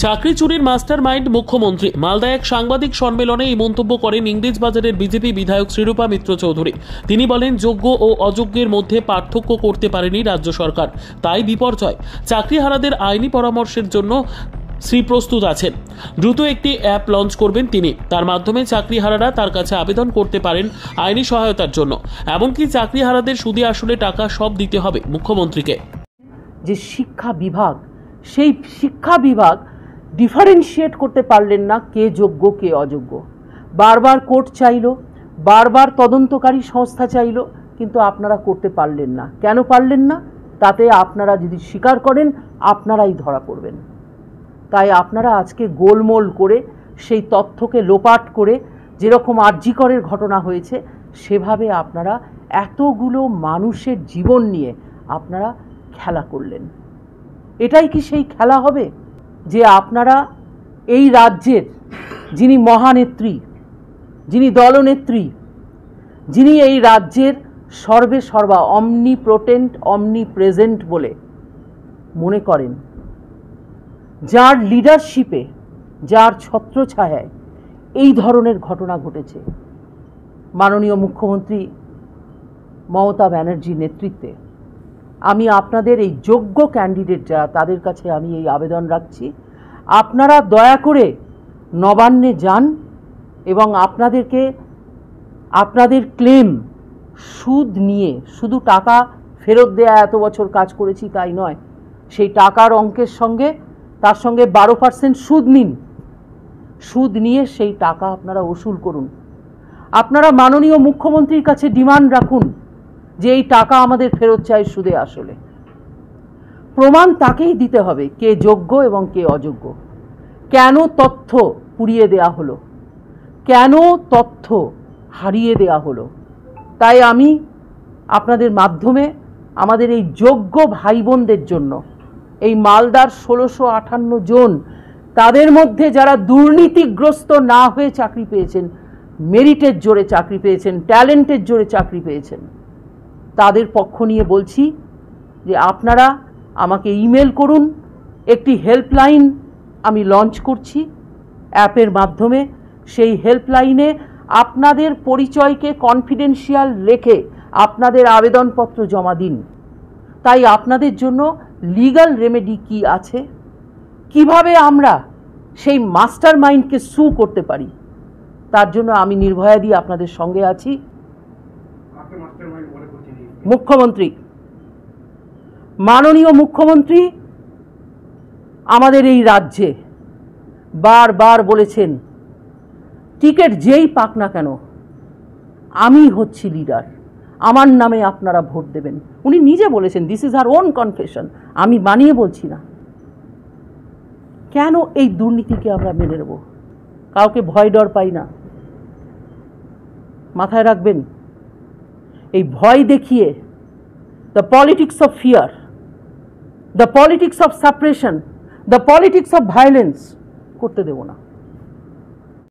চাকরি চুরির master mind মুখ্যমন্ত্রী। মালদায় এক সাংবাদিক সম্মেলনে এই মন্তব্য করেন ইংরেজবাজারের বিজেপি বিধায়ক শ্রীরূপা মিত্র চৌধুরী। তিনি বলেন, যোগ্য ও অযোগ্যের মধ্যে পার্থক্য করতে পারেনি রাজ্য সরকার, তাই বিপর্যয়। চাকরিহারাদের আইনি পরামর্শের জন্য শ্রী প্রস্তুত আছেন। দ্রুত একটি অ্যাপ লঞ্চ করবেন তিনি। তার মাধ্যমে চাকরিহারারা তার কাছে আবেদন করতে পারেন আইনি সহায়তার জন্য। এমনকি চাকরিহারাদের সুদে আসলে টাকা সব দিতে হবে মুখ্যমন্ত্রীকে। যে শিক্ষা বিভাগ, সেই শিক্ষা বিভাগ ডিফারেন্সিয়েট করতে পারলেন না কে যোগ্য কে অযোগ্য। বারবার কোর্ট চাইল, বারবার তদন্তকারী সংস্থা চাইল, কিন্তু আপনারা করতে পারলেন না। কেন পারলেন না? তাতে আপনারা যদি স্বীকার করেন আপনারাই ধরা পড়বেন। তাই আপনারা আজকে গোলমোল করে সেই তথ্যকে লোপাট করে, যেরকম আরজিকরের ঘটনা হয়েছে সেভাবে আপনারা এতগুলো মানুষের জীবন নিয়ে আপনারা খেলা করলেন। এটাই কি সেই খেলা হবে যে আপনারা এই রাজ্যের যিনি মহানেত্রী, যিনি দলনেত্রী, যিনি এই রাজ্যের সর্বে সর্বা অমনিপ্রোটেন্ট অমনিপ্রেজেন্ট বলে মনে করেন, যার লিডারশিপে, যার ছত্রছায়ায় এই ধরনের ঘটনা ঘটেছে, মাননীয় মুখ্যমন্ত্রী মমতা ব্যানার্জির নেতৃত্বে, আমি আপনাদের এই যোগ্য ক্যান্ডিডেট যারা, তাদের কাছে আমি এই আবেদন রাখছি, আপনারা দয়া করে নবান্নে যান এবং আপনাদের ক্লেম সুদ নিয়ে, শুধু টাকা ফেরত দেয়া, এত বছর কাজ করেছি তাই নয়, সেই টাকার অঙ্কের সঙ্গে তার সঙ্গে 12% সুদ নিন। সুদ নিয়ে সেই টাকা আপনারা ওসুল করুন। আপনারা মাননীয় মুখ্যমন্ত্রীর কাছে ডিমান্ড রাখুন যে এই টাকা আমাদের ফেরত চাই সুদে আসলে। প্রমাণ তাকেই দিতে হবে কে যোগ্য এবং কে অযোগ্য। কেন তথ্য পুড়িয়ে দেয়া হলো, কেন তথ্য হারিয়ে দেয়া হলো। তাই আমি আপনাদের মাধ্যমে আমাদের এই যোগ্য ভাই বোনদের জন্য, এই মালদার 1658 জন, তাদের মধ্যে যারা দুর্নীতিগ্রস্ত না হয়ে চাকরি পেয়েছেন, মেরিটের জোরে চাকরি পেয়েছেন, ট্যালেন্টের জোরে চাকরি পেয়েছেন, তাদের পক্ষ নিয়ে বলছি যে আপনারা আমাকে ইমেল করুন। একটি হেল্পলাইন আমি লঞ্চ করছি অ্যাপের মাধ্যমে। সেই হেল্পলাইনে আপনাদের পরিচয়কে কনফিডেন্সিয়াল রেখে আপনাদের আবেদনপত্র জমা দিন। তাই আপনাদের জন্য লিগ্যাল রেমেডি কি আছে, কিভাবে আমরা সেই মাস্টার মাইন্ডকে সু করতে পারি, তার জন্য আমি নির্ভয়া দিয়ে আপনাদের সঙ্গে আছি। মুখ্যমন্ত্রী, মাননীয় মুখ্যমন্ত্রী আমাদের এই রাজ্যে বারবার বলেছেন, টিকিট যেই পাক না কেন আমি হচ্ছি লিডার, আমার নামে আপনারা ভোট দেবেন। উনি নিজে বলেছেন, this is our own confession, আমি বানিয়ে বলছি না। কেন এই দুর্নীতিকে আমরা মেনে নেব? কাউকে ভয় ডর পাই না। মাথায় রাখবেন, এই ভয় দেখিয়ে the politics of fear, the politics of suppression, the politics of violence করতে দেব না।